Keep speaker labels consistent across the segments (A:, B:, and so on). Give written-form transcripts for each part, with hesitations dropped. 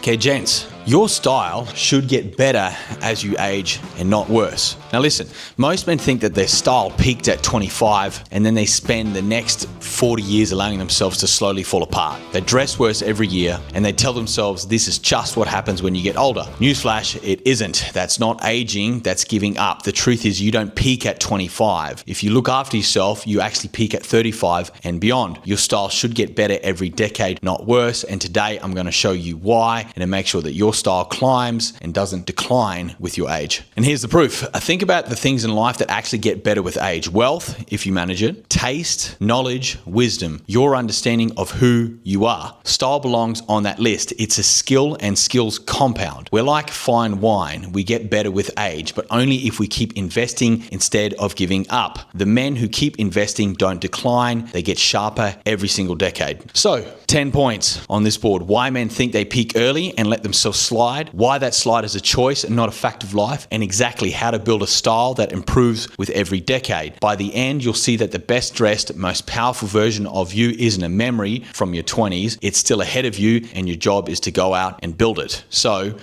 A: Okay, gents, your style should get better as you age and not worse. Now listen, most men think that their style peaked at 25 and then they spend the next 40 years allowing themselves to slowly fall apart. They dress worse every year and they tell themselves this is just what happens when you get older. Newsflash, it isn't. That's not aging, that's giving up. The truth is you don't peak at 25. If you look after yourself, you actually peak at 35 and beyond. Your style should get better every decade, not worse. And today I'm going to show you why and to make sure that your style climbs and doesn't decline with your age. And here's the proof. Think about the things in life that actually get better with age. Wealth, if you manage it. Taste, knowledge, wisdom. Your understanding of who you are. Style belongs on that list. It's a skill and skills compound. We're like fine wine. We get better with age, but only if we keep investing instead of giving up. The men who keep investing don't decline. They get sharper every single decade. So, 10 points on this board. Why men think they peak early and let themselves slide, why that slide is a choice and not a fact of life, and exactly how to build a style that improves with every decade. By the end, you'll see that the best dressed, most powerful version of you isn't a memory from your 20s. It's still ahead of you and your job is to go out and build it. So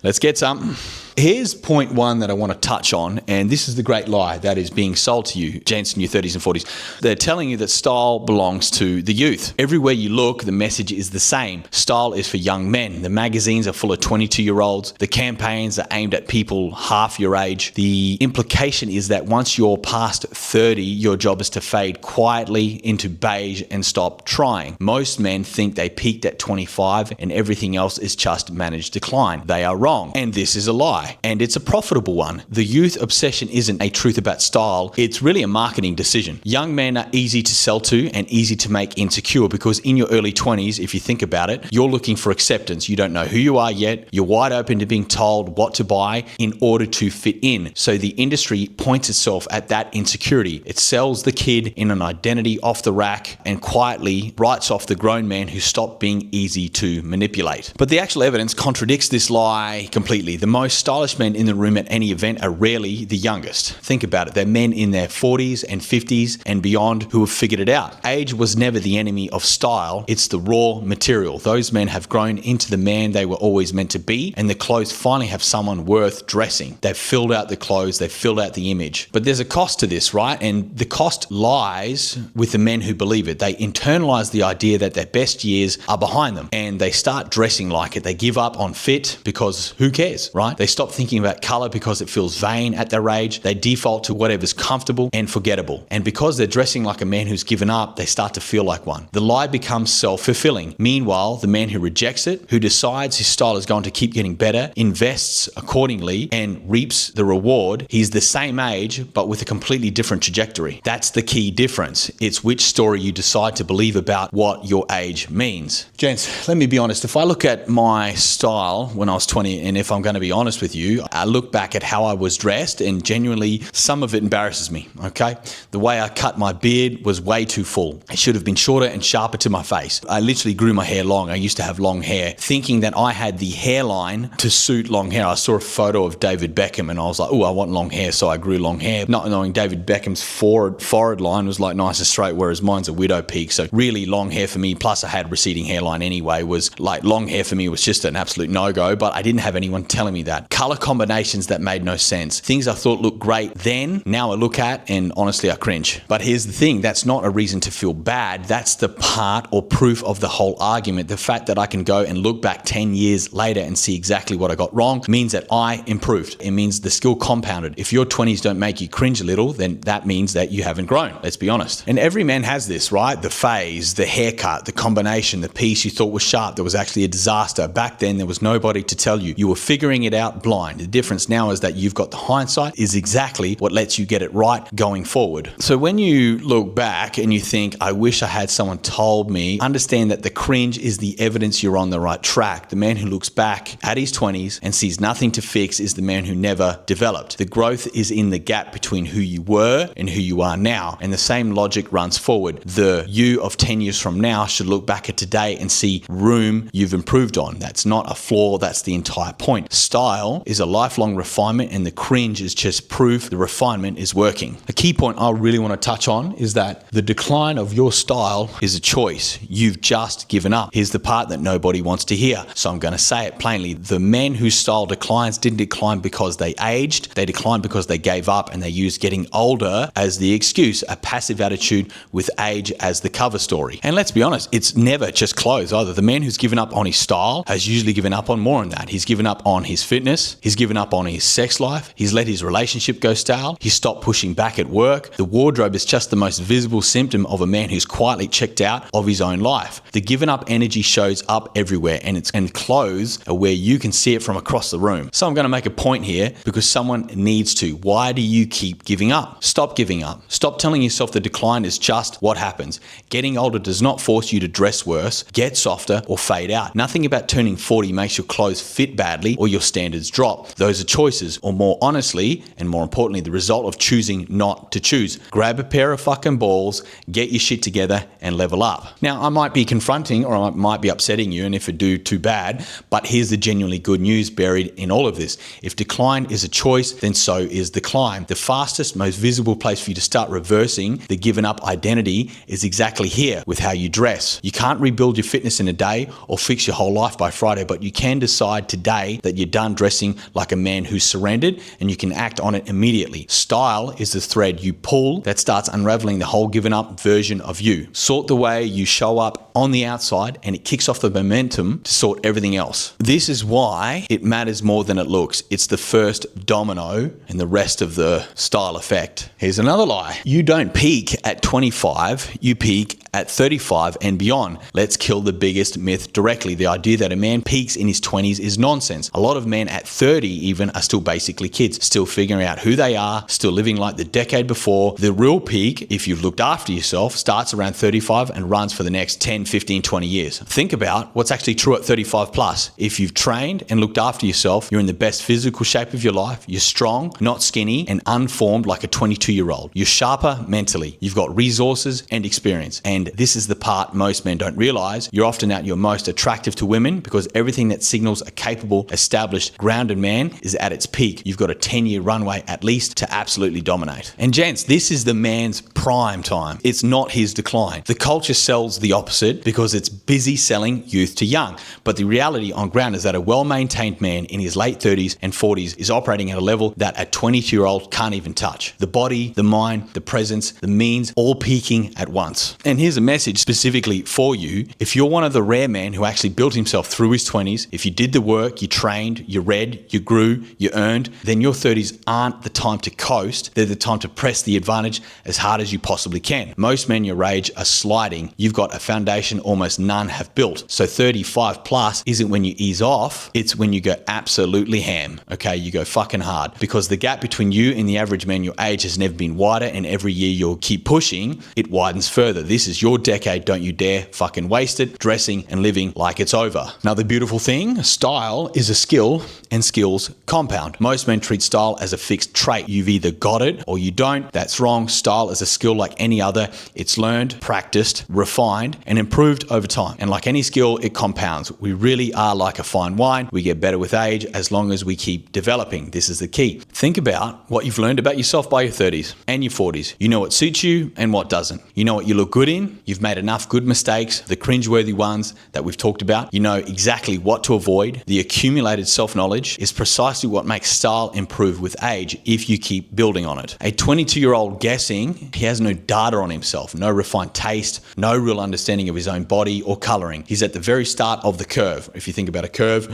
A: let's get some. Here's point one that I want to touch on, and this is the great lie that is being sold to you, gents in your 30s and 40s. They're telling you that style belongs to the youth. Everywhere you look, the message is the same. Style is for young men. The magazines are full of 22-year-olds. The campaigns are aimed at people half your age. The implication is that once you're past 30, your job is to fade quietly into beige and stop trying. Most men think they peaked at 25 and everything else is just managed decline. They are wrong, and this is a lie. And it's a profitable one. The youth obsession isn't a truth about style. It's really a marketing decision. Young men are easy to sell to and easy to make insecure because in your early 20s, if you think about it, you're looking for acceptance. You don't know who you are yet. You're wide open to being told what to buy in order to fit in. So the industry points itself at that insecurity. It sells the kid in an identity off the rack and quietly writes off the grown man who stopped being easy to manipulate. But the actual evidence contradicts this lie completely. The most stylish men in the room at any event are rarely the youngest. Think about it. They're men in their 40s and 50s and beyond who have figured it out. Age was never the enemy of style. It's the raw material. Those men have grown into the man they were always meant to be, and the clothes finally have someone worth dressing. They've filled out the clothes. They've filled out the image. But there's a cost to this, right? And the cost lies with the men who believe it. They internalize the idea that their best years are behind them, and they start dressing like it. They give up on fit because who cares, right? They stop thinking about color because it feels vain at their age. They default to whatever's comfortable and forgettable. And because they're dressing like a man who's given up, they start to feel like one. The lie becomes self-fulfilling. Meanwhile, the man who rejects it, who decides his style is going to keep getting better, invests accordingly and reaps the reward, he's the same age, but with a completely different trajectory. That's the key difference. It's which story you decide to believe about what your age means. Gents, let me be honest. If I look at my style when I was 20, and if I'm going to be honest with you, I look back at how I was dressed and genuinely some of it embarrasses me, okay? The way I cut my beard was way too full. It should have been shorter and sharper to my face. I literally grew my hair long. I used to have long hair, thinking that I had the hairline to suit long hair. I saw a photo of David Beckham and I was like, oh, I want long hair, so I grew long hair. Not knowing David Beckham's forehead line was like nice and straight, whereas mine's a widow peak. So really long hair for me, plus I had receding hairline anyway, was like long hair for me was just an absolute no-go, but I didn't have anyone telling me that. Color combinations that made no sense. Things I thought looked great then, now I look at and honestly I cringe. But here's the thing, that's not a reason to feel bad. That's the part or proof of the whole argument. The fact that I can go and look back 10 years later and see exactly what I got wrong means that I improved. It means the skill compounded. If your 20s don't make you cringe a little, then that means that you haven't grown. Let's be honest. And every man has this, right? The phase, the haircut, the combination, the piece you thought was sharp that was actually a disaster. Back then, there was nobody to tell you. You were figuring it out blind. The difference now is that you've got the hindsight is exactly what lets you get it right going forward. So when you look back and you think, I wish I had someone told me, understand that the cringe is the evidence you're on the right track. The man who looks back at his 20s and sees nothing to fix is the man who never developed. The growth is in the gap between who you were and who you are now. And the same logic runs forward. The you of 10 years from now should look back at today and see room you've improved on. That's not a flaw, that's the entire point. Style is a lifelong refinement, and the cringe is just proof the refinement is working. A key point I really want to touch on is that the decline of your style is a choice. You've just given up. Here's the part that nobody wants to hear, so I'm going to say it plainly. The men whose style declines didn't decline because they aged, they declined because they gave up and they used getting older as the excuse, a passive attitude with age as the cover story. And let's be honest, it's never just clothes either. The man who's given up on his style has usually given up on more than that. He's given up on his fitness, he's given up on his sex life, he's let his relationship go stale, he stopped pushing back at work. The wardrobe is just the most visible symptom of a man who's quietly checked out of his own life. The given up energy shows up everywhere, and clothes are where you can see it from across the room. So I'm going to make a point here because someone needs to. Why do you keep giving up? Stop giving up. Stop telling yourself the decline is just what happens. Getting older does not force you to dress worse, get softer, or fade out. Nothing about turning 40 makes your clothes fit badly or your standards drop. Those are choices, or more honestly, and more importantly, the result of choosing not to choose. Grab a pair of fucking balls, get your shit together, and level up. Now, I might be confronting or I might be upsetting you, and if I do, too bad, but here's the genuinely good news buried in all of this. If decline is a choice, then so is the climb. The fastest, most visible place for you to start reversing the given up identity is exactly here with how you dress. You can't rebuild your fitness in a day or fix your whole life by Friday, but you can decide today that you're done dressing like a man who's surrendered, and you can act on it immediately. Style is the thread you pull that starts unraveling the whole given up version of you. Sort the way you show up on the outside, and it kicks off the momentum to sort everything else. This is why it matters more than it looks. It's the first domino and the rest of the style effect. Here's another lie. You don't peak at 25, you peak at 35 and beyond. Let's kill the biggest myth directly. The idea that a man peaks in his 20s is nonsense. A lot of men at 30 even are still basically kids, still figuring out who they are, still living like the decade before. The real peak, if you've looked after yourself, starts around 35 and runs for the next 10, 15, 20 years. Think about what's actually true at 35 plus. If you've trained and looked after yourself, you're in the best physical shape of your life. You're strong, not skinny, and unformed like a 22-year-old. You're sharper mentally. You've got resources and experience. And this is the part most men don't realize. You're often at your most attractive to women because everything that signals a capable, established, grounded man is at its peak. You've got a 10-year runway at least to absolutely dominate. And gents, this is the man's prime time. It's not his decline. The culture sells the opposite because it's busy selling youth to young. But the reality on ground is that a well-maintained man in his late 30s and 40s is operating at a level that a 22-year-old can't even touch. The body, the mind, the presence, the means, all peaking at once. And here's a message specifically for you. If you're one of the rare men who actually built himself through his 20s, if you did the work, you trained, you read, you grew, you earned, then your 30s aren't the time to coast. They're the time to press the advantage as hard as you possibly can. Most men your age are sliding. You've got a foundation almost none have built. So 35 plus isn't when you ease off, it's when you go absolutely ham. Okay, you go fucking hard, because the gap between you and the average man your age has never been wider, and every year you'll keep pushing, it widens further. This is your decade. Don't you dare fucking waste it dressing and living like it's over. Now, the beautiful thing, style is a skill, and skills compound. Most men treat style as a fixed trait. You've either got it or you don't. That's wrong. Style is a skill like any other. It's learned, practiced, refined, and improved over time. And like any skill, it compounds. We really are like a fine wine. We get better with age as long as we keep developing. This is the key. Think about what you've learned about yourself by your 30s and your 40s. You know what suits you and what doesn't. You know what you look good in. You've made enough good mistakes, the cringeworthy ones that we've talked about. You know exactly what to avoid. The accumulated self-knowledge is precisely what makes style improve with age if you keep building on it. A 22-year-old guessing he has no data on himself, no refined taste, no real understanding of his own body or coloring. He's at the very start of the curve. If you think about a curve,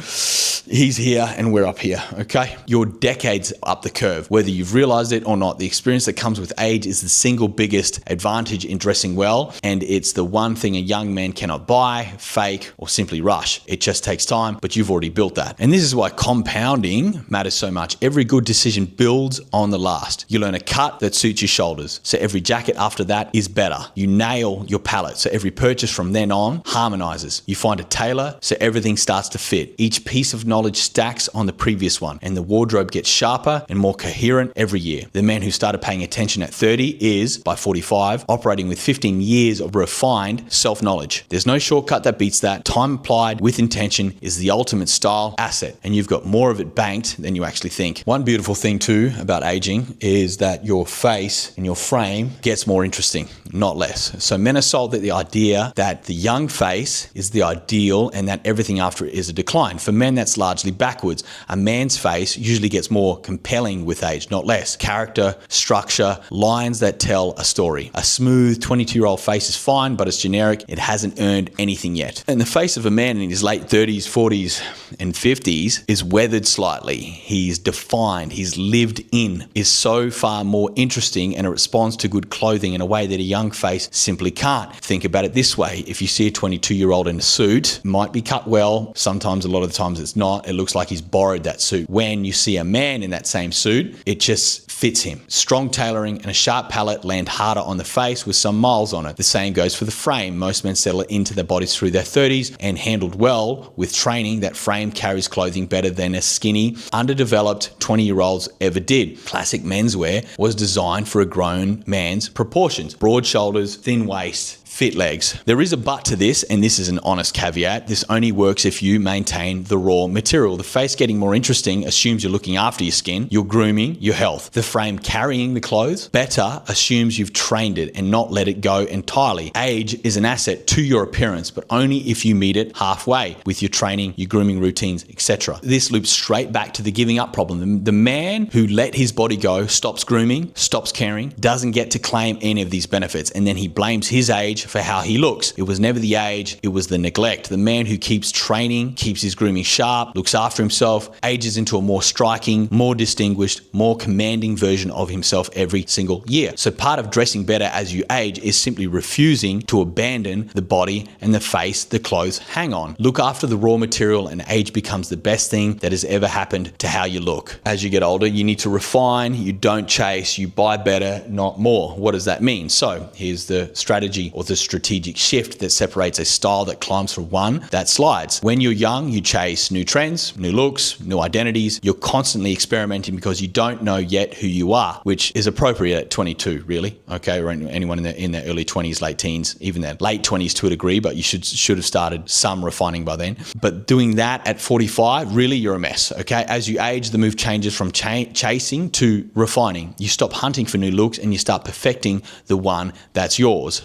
A: he's here and we're up here, okay? You're decades up the curve, whether you've realized it or not. The experience that comes with age is the single biggest advantage in dressing well, and it's the one thing a young man cannot buy, fake, or simply rush. It just takes time, but you've already built that. And this is why compounding matters so much. Every good decision builds on the last. You learn a cut that suits your shoulders, so every jacket after that is better. You nail your palette, so every purchase from then on harmonizes. You find a tailor, so everything starts to fit. Each piece of knowledge knowledge stacks on the previous one, and the wardrobe gets sharper and more coherent every year. The man who started paying attention at 30 is, by 45, operating with 15 years of refined self-knowledge. There's no shortcut that beats that. Time applied with intention is the ultimate style asset, and you've got more of it banked than you actually think. One beautiful thing too about aging is that your face and your frame gets more interesting, not less. So men are sold that the idea that the young face is the ideal and that everything after it is a decline. For men, that's largely backwards. A man's face usually gets more compelling with age, not less. Character, structure, lines that tell a story. A smooth 22-year-old face is fine, but it's generic. It hasn't earned anything yet. And the face of a man in his late 30s, 40s, and 50s is weathered slightly. He's defined, he's lived in, is so far more interesting, and it responds to good clothing in a way that a young face simply can't. Think about it this way. If you see a 22-year-old in a suit, might be cut well. Sometimes, a lot of the times it's not. It looks like he's borrowed that suit. When you see a man in that same suit, it just fits him. Strong tailoring and a sharp palette land harder on the face with some miles on it. The same goes for the frame. Most men settle into their bodies through their 30s, and handled well with training, that frame carries clothing better than a skinny, underdeveloped 20-year-olds ever did. Classic menswear was designed for a grown man's proportions. Broad shoulders, thin waist, fit legs. There is a but to this, and this is an honest caveat. This only works if you maintain the raw material. The face getting more interesting assumes you're looking after your skin, your grooming, your health. The frame carrying the clothes better assumes you've trained it and not let it go entirely. Age is an asset to your appearance, but only if you meet it halfway with your training, your grooming routines, etc. This loops straight back to the giving up problem. The man who let his body go, stops grooming, stops caring, doesn't get to claim any of these benefits, and then he blames his age for how he looks. It was never the age, it was the neglect. The man who keeps training, keeps his grooming sharp, looks after himself, ages into a more striking, more distinguished, more commanding version of himself every single year. So part of dressing better as you age is simply refusing to abandon the body and the face the clothes hang on. Look after the raw material, and age becomes the best thing that has ever happened to how you look. As you get older, you need to refine, you don't chase, you buy better, not more. What does that mean? So here's the strategy, or the strategic shift that separates a style that climbs from one that slides. When you're young, you chase new trends, new looks, new identities. You're constantly experimenting because you don't know yet who you are, which is appropriate at 22, really. Okay, or anyone in their early 20s, late teens, even their late 20s to a degree, but you should have started some refining by then. But doing that at 45, really, you're a mess. Okay, as you age, the move changes from chasing to refining. You stop hunting for new looks and you start perfecting the one that's yours.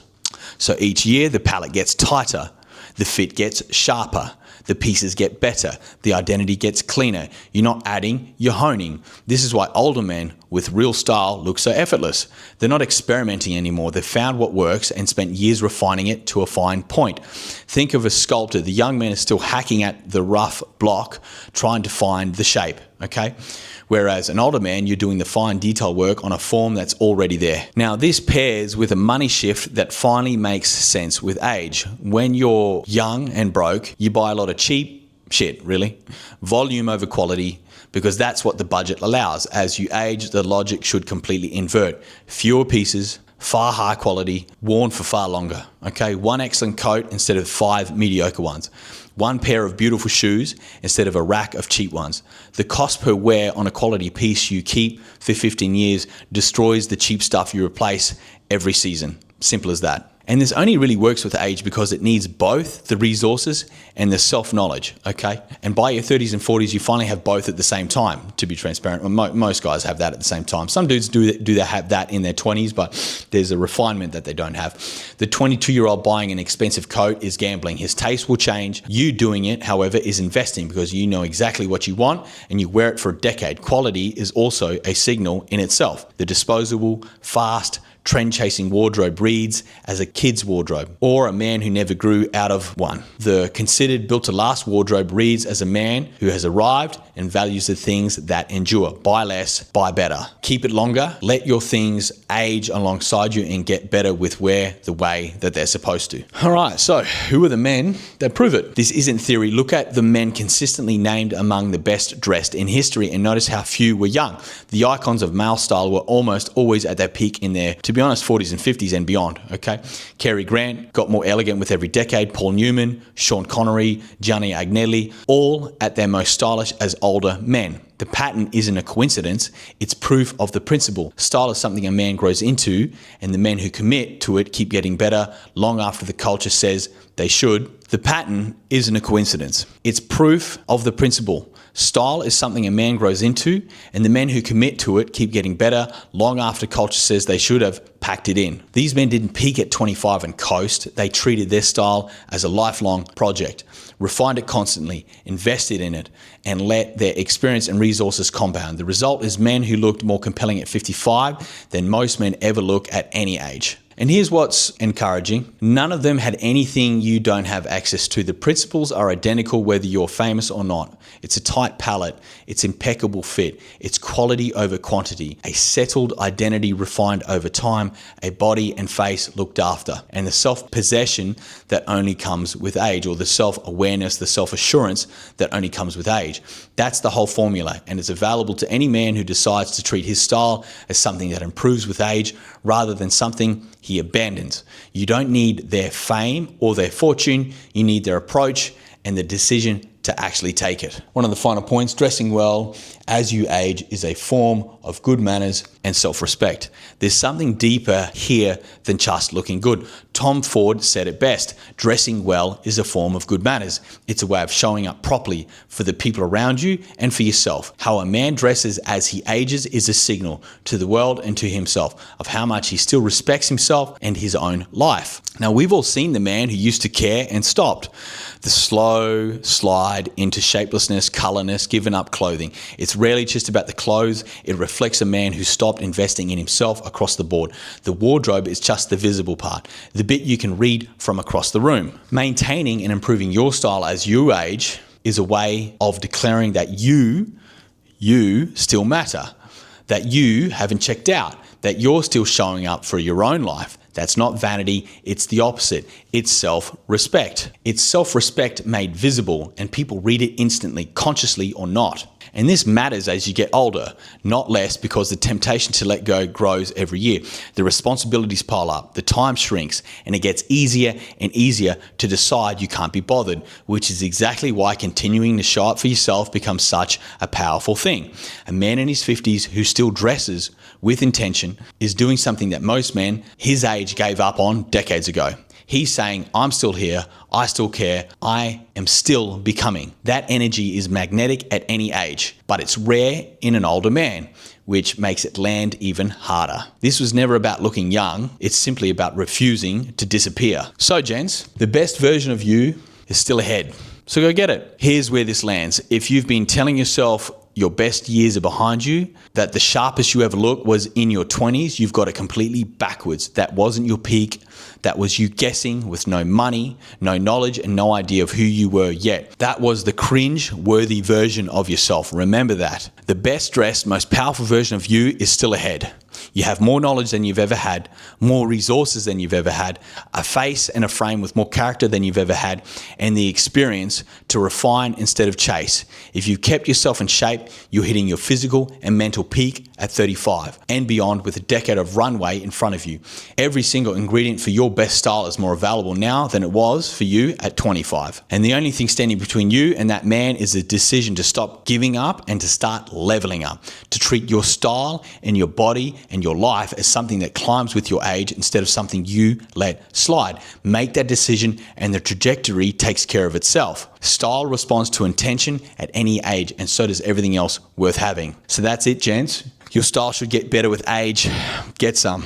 A: So each year, the palette gets tighter, the fit gets sharper, the pieces get better, the identity gets cleaner. You're not adding, you're honing. This is why older men with real style look so effortless. They're not experimenting anymore. They've found what works and spent years refining it to a fine point. Think of a sculptor. The young man is still hacking at the rough block, trying to find the shape, okay? Whereas an older man, you're doing the fine detail work on a form that's already there. Now, this pairs with a money shift that finally makes sense with age. When you're young and broke, you buy a lot of cheap shit, really. Volume over quality, because that's what the budget allows. As you age, the logic should completely invert. Fewer pieces, far higher quality, worn for far longer. Okay, one excellent coat instead of 5 mediocre ones. One pair of beautiful shoes instead of a rack of cheap ones. The cost per wear on a quality piece you keep for 15 years destroys the cheap stuff you replace every season. Simple as that. And this only really works with age because it needs both the resources and the self-knowledge, okay? And by your 30s and 40s, you finally have both at the same time, to be transparent. Most guys have that at the same time. Some dudes do have that in their 20s, but there's a refinement that they don't have. The 22-year-old buying an expensive coat is gambling. His taste will change. You doing it, however, is investing because you know exactly what you want and you wear it for a decade. Quality is also a signal in itself. The disposable, fast, trend-chasing wardrobe reads as a kid's wardrobe or a man who never grew out of one. The considered built-to-last wardrobe reads as a man who has arrived and values the things that endure. Buy less, buy better. Keep it longer. Let your things age alongside you and get better with wear the way that they're supposed to. All right, so who are the men that prove it? This isn't theory. Look at the men consistently named among the best dressed in history and notice how few were young. The icons of male style were almost always at their peak in their, to To be honest, 40s and 50s and beyond, okay? Cary Grant got more elegant with every decade. Paul Newman, Sean Connery, Gianni Agnelli, all at their most stylish as older men. The pattern isn't a coincidence, it's proof of the principle. Style is something a man grows into, and the men who commit to it keep getting better long after the culture says they should. The pattern isn't a coincidence, it's proof of the principle. Style is something a man grows into, and the men who commit to it keep getting better long after culture says they should have packed it in. These men didn't peak at 25 and coast, they treated their style as a lifelong project, refined it constantly, invested in it, and let their experience and resources compound. The result is men who looked more compelling at 55 than most men ever look at any age. And here's what's encouraging. None of them had anything you don't have access to. The principles are identical whether you're famous or not. It's a tight palette. It's impeccable fit. It's quality over quantity. A settled identity refined over time. A body and face looked after. And the self-possession that only comes with age, or the self-awareness, the self-assurance that only comes with age. That's the whole formula, and it's available to any man who decides to treat his style as something that improves with age rather than something he abandons. You don't need their fame or their fortune, you need their approach and the decision to actually take it. One of the final points, dressing well as you age is a form of good manners and self-respect. There's something deeper here than just looking good. Tom Ford said it best, dressing well is a form of good manners. It's a way of showing up properly for the people around you and for yourself. How a man dresses as he ages is a signal to the world and to himself of how much he still respects himself and his own life. Now, we've all seen the man who used to care and stopped. The slow slide into shapelessness, colorless, given up clothing. It's rarely just about the clothes. It reflects a man who stopped investing in himself across the board. The wardrobe is just the visible part, the bit you can read from across the room. Maintaining and improving your style as you age is a way of declaring that you still matter, that you haven't checked out, that you're still showing up for your own life. That's not vanity, it's the opposite. It's self-respect. It's self-respect made visible, and people read it instantly, consciously or not. And this matters as you get older, not less, because the temptation to let go grows every year. The responsibilities pile up, the time shrinks, and it gets easier and easier to decide you can't be bothered, which is exactly why continuing to show up for yourself becomes such a powerful thing. A man in his 50s who still dresses with intention is doing something that most men his age gave up on decades ago. He's saying, I'm still here, I still care, I am still becoming. That energy is magnetic at any age, but it's rare in an older man, which makes it land even harder. This was never about looking young, it's simply about refusing to disappear. So gents, the best version of you is still ahead. So go get it. Here's where this lands. If you've been telling yourself your best years are behind you, that the sharpest you ever looked was in your 20s, you've got it completely backwards. That wasn't your peak. That was you guessing with no money, no knowledge, and no idea of who you were yet. That was the cringe-worthy version of yourself. Remember that. The best dressed, most powerful version of you is still ahead. You have more knowledge than you've ever had, more resources than you've ever had, a face and a frame with more character than you've ever had, and the experience to refine instead of chase. If you've kept yourself in shape, you're hitting your physical and mental peak at 35 and beyond with a decade of runway in front of you. Every single ingredient for your best style is more available now than it was for you at 25. And the only thing standing between you and that man is the decision to stop giving up and to start leveling up, to treat your style and your body and your life as something that climbs with your age instead of something you let slide. Make that decision and the trajectory takes care of itself. Style responds to intention at any age, and so does everything else worth having. So that's it, gents. Your style should get better with age. Get some.